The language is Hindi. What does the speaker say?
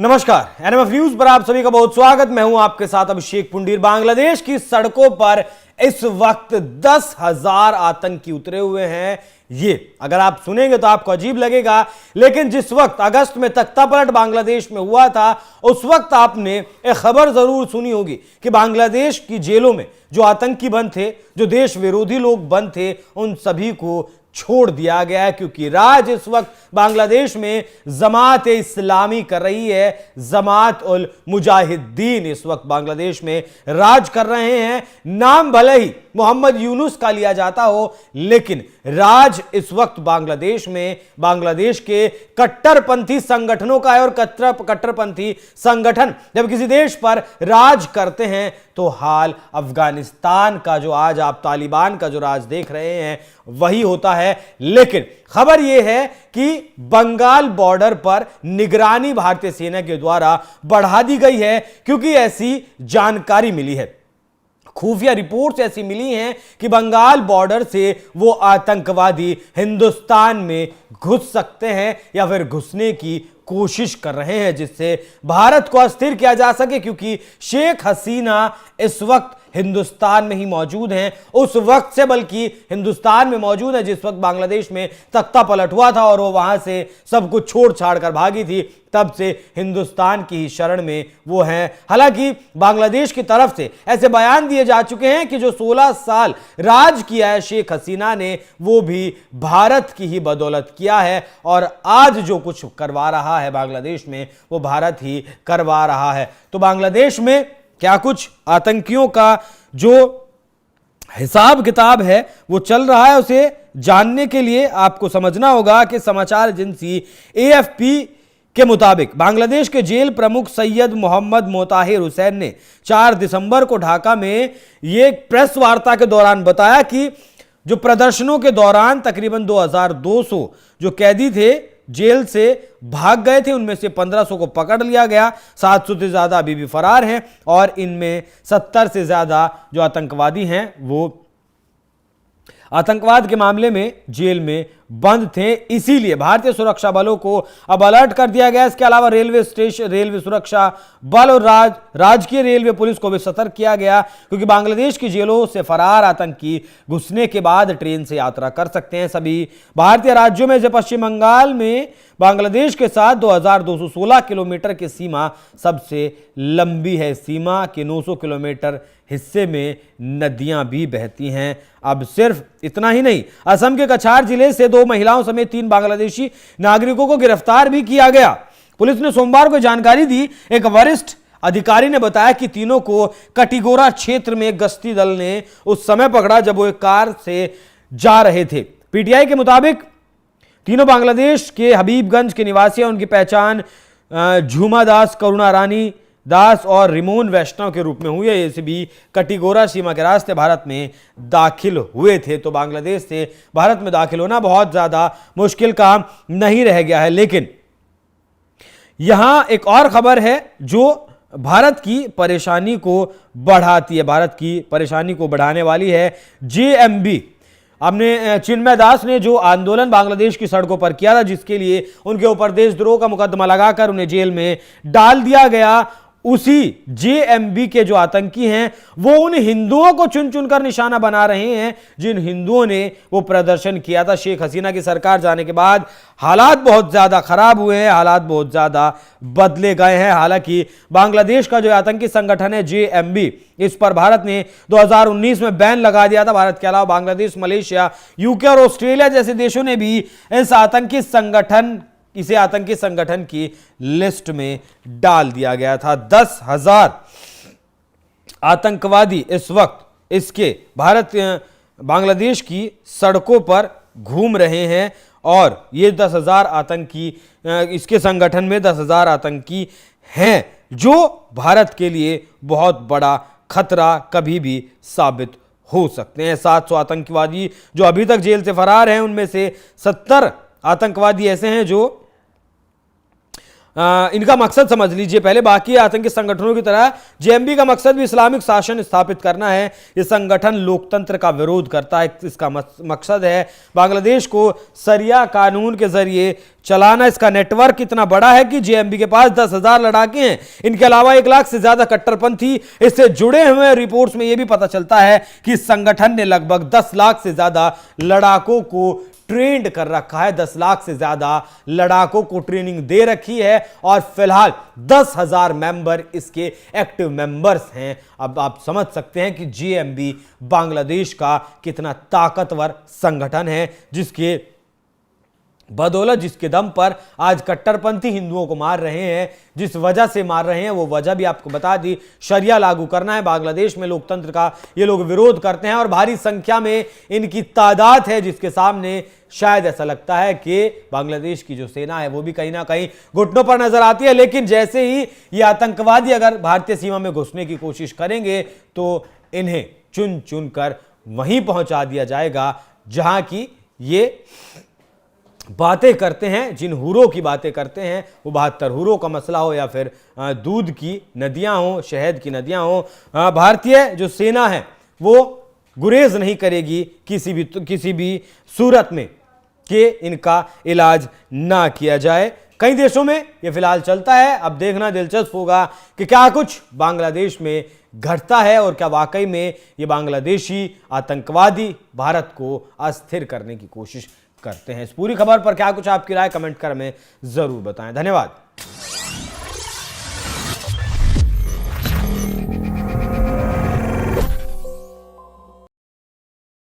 नमस्कार, एनएमएफ न्यूज पर आप सभी का बहुत स्वागत। मैं हूं आपके साथ अभिषेक पुंडीर। बांग्लादेश की सड़कों पर इस वक्त 10,000 आतंकी उतरे हुए हैं। ये अगर आप सुनेंगे तो आपको अजीब लगेगा, लेकिन जिस वक्त अगस्त में तख्तापलट बांग्लादेश में हुआ था, उस वक्त आपने एक खबर जरूर सुनी होगी कि बांग्लादेश की जेलों में जो आतंकी बंद थे, जो देश विरोधी लोग बंद थे, उन सभी को छोड़ दिया गया है, क्योंकि राज इस वक्त बांग्लादेश में जमात इस्लामी कर रही है। जमात उल मुजाहिदीन इस वक्त बांग्लादेश में राज कर रहे हैं। नाम भले ही मोहम्मद यूनुस का लिया जाता हो, लेकिन राज इस वक्त बांग्लादेश में बांग्लादेश के कट्टरपंथी संगठनों का है। और कट्टरपंथी संगठन जब किसी देश पर राज करते हैं तो हाल अफगानिस्तान का, जो आज आप तालिबान का जो राज देख रहे हैं, वही होता है। लेकिन खबर यह है कि बंगाल बॉर्डर पर निगरानी भारतीय सेना के द्वारा बढ़ा दी गई है, क्योंकि ऐसी जानकारी मिली है, खुफिया रिपोर्ट्स ऐसी मिली हैं कि बंगाल बॉर्डर से वो आतंकवादी हिंदुस्तान में घुस सकते हैं या फिर घुसने की कोशिश कर रहे हैं, जिससे भारत को अस्थिर किया जा सके। क्योंकि शेख हसीना इस वक्त हिंदुस्तान में ही मौजूद हैं, उस वक्त से बल्कि हिंदुस्तान में मौजूद है जिस वक्त बांग्लादेश में तख्ता पलट हुआ था और वो वहां से सब कुछ छोड़ छाड़ कर भागी थी। तब से हिंदुस्तान की ही शरण में वो हैं। हालांकि बांग्लादेश की तरफ से ऐसे बयान दिए जा चुके हैं कि जो 16 साल राज किया है शेख हसीना ने, वो भी भारत की ही बदौलत किया है, और आज जो कुछ करवा रहा है बांग्लादेश में, वो भारत ही करवा रहा है। तो बांग्लादेश में क्या कुछ आतंकियों का जो हिसाब किताब है वो चल रहा है, उसे जानने के लिए आपको समझना होगा कि समाचार एजेंसी एएफपी के मुताबिक बांग्लादेश के जेल प्रमुख सैयद मोहम्मद मोताहिर हुसैन ने 4 दिसंबर को ढाका में ये प्रेस वार्ता के दौरान बताया कि जो प्रदर्शनों के दौरान तकरीबन 2200 जो कैदी थे जेल से भाग गए थे, उनमें से 1500 को पकड़ लिया गया। 700 से ज्यादा अभी भी फरार हैं और इनमें 70 से ज्यादा जो आतंकवादी हैं वो आतंकवाद के मामले में जेल में बंद थे। इसीलिए भारतीय सुरक्षा बलों को अब अलर्ट कर दिया गया। इसके अलावा रेलवे स्टेशन, रेलवे सुरक्षा बल और राजकीय रेलवे पुलिस को भी सतर्क किया गया, क्योंकि बांग्लादेश की जेलों से फरार आतंकी घुसने के बाद ट्रेन से यात्रा कर सकते हैं। सभी भारतीय राज्यों में से पश्चिम बंगाल में बांग्लादेश के साथ 2216 किलोमीटर की सीमा सबसे लंबी है। सीमा के 900 किलोमीटर हिस्से में नदियां भी बहती हैं। अब सिर्फ इतना ही नहीं, असम के कछार जिले से 2 महिलाओं समेत 3 बांग्लादेशी नागरिकों को गिरफ्तार भी किया गया। पुलिस ने सोमवार को जानकारी दी। एक वरिष्ठ अधिकारी ने बताया कि तीनों को कटिगोरा क्षेत्र में गश्ती दल ने उस समय पकड़ा जब वो एक कार से जा रहे थे। पीटीआई के मुताबिक तीनों बांग्लादेश के हबीबगंज के निवासी हैं। उनकी पहचान झूमा दास, करुणा रानी दास और रिमोन वैष्णव के रूप में हुई है। ये सभी कटिगोरा सीमा के रास्ते भारत में दाखिल हुए थे। तो बांग्लादेश से भारत में दाखिल होना बहुत ज्यादा मुश्किल काम नहीं रह गया है। लेकिन यहां एक और खबर है जो भारत की परेशानी को बढ़ाती है, भारत की परेशानी को बढ़ाने वाली है। जेएमबी हमने चिन्मय दास ने जो आंदोलन बांग्लादेश की सड़कों पर किया था, जिसके लिए उनके ऊपर देशद्रोह का मुकदमा लगाकर उन्हें जेल में डाल दिया गया, उसी जेएमबी के जो आतंकी हैं वो उन हिंदुओं को चुन चुनकर निशाना बना रहे हैं जिन हिंदुओं ने वो प्रदर्शन किया था। शेख हसीना की सरकार जाने के बाद हालात बहुत ज्यादा खराब हुए हैं, हालात बहुत ज्यादा बदले गए हैं। हालांकि बांग्लादेश का जो आतंकी संगठन है जेएमबी, इस पर भारत ने 2019 में बैन लगा दिया था। भारत के अलावा बांग्लादेश, मलेशिया, यूके और ऑस्ट्रेलिया जैसे देशों ने भी इसे आतंकी संगठन की लिस्ट में डाल दिया गया था। 10,000 आतंकवादी इस वक्त इसके बांग्लादेश की सड़कों पर घूम रहे हैं और ये 10,000 आतंकी, इसके संगठन में 10,000 आतंकी हैं, जो भारत के लिए बहुत बड़ा खतरा कभी भी साबित हो सकते हैं। 700 आतंकवादी जो अभी तक जेल से फरार हैं, उनमें से 70 आतंकवादी ऐसे हैं जो इनका मकसद समझ लीजिए पहले। बाकी आतंकी संगठनों की तरह जेएमबी का मकसद भी इस्लामिक शासन स्थापित करना है। ये संगठन लोकतंत्र का विरोध करता है। इसका मकसद है बांग्लादेश को सरिया कानून के जरिए चलाना। इसका नेटवर्क इतना बड़ा है कि जेएमबी के पास 10,000 लड़ाके हैं। इनके अलावा 1 लाख से ज्यादा कट्टरपंथी इससे जुड़े हुए। रिपोर्ट्स में यह भी पता चलता है कि संगठन ने लगभग 10 लाख से ज्यादा लड़ाकों को ट्रेंड कर रखा है। 10 लाख से ज्यादा लड़ाकों को ट्रेनिंग दे रखी है और फिलहाल 10,000 मेंबर इसके एक्टिव मेंबर्स हैं। अब आप समझ सकते हैं कि जेएमबी बांग्लादेश का कितना ताकतवर संगठन है, जिसके बदौलत, जिसके दम पर आज कट्टरपंथी हिंदुओं को मार रहे हैं। जिस वजह से मार रहे हैं वो वजह भी आपको बता दी, शरिया लागू करना है। बांग्लादेश में लोकतंत्र का ये लोग विरोध करते हैं और भारी संख्या में इनकी तादाद है, जिसके सामने शायद ऐसा लगता है कि बांग्लादेश की जो सेना है वो भी कहीं ना कहीं घुटनों पर नजर आती है। लेकिन जैसे ही ये आतंकवादी अगर भारतीय सीमा में घुसने की कोशिश करेंगे तो इन्हें चुन चुन कर वहीं पहुंचा दिया जाएगा जहां की ये बातें करते हैं। जिन हुरों की बातें करते हैं, वो 72 हुरों का मसला हो या फिर दूध की नदियां हो, शहद की नदियां हो, भारतीय जो सेना है वो गुरेज नहीं करेगी किसी भी सूरत में कि इनका इलाज ना किया जाए। कई देशों में ये फिलहाल चलता है। अब देखना दिलचस्प होगा कि क्या कुछ बांग्लादेश में घटता है और क्या वाकई में ये बांग्लादेशी आतंकवादी भारत को अस्थिर करने की कोशिश करते हैं। इस पूरी खबर पर क्या कुछ आपकी राय कमेंट कर हमें जरूर बताएं। धन्यवाद।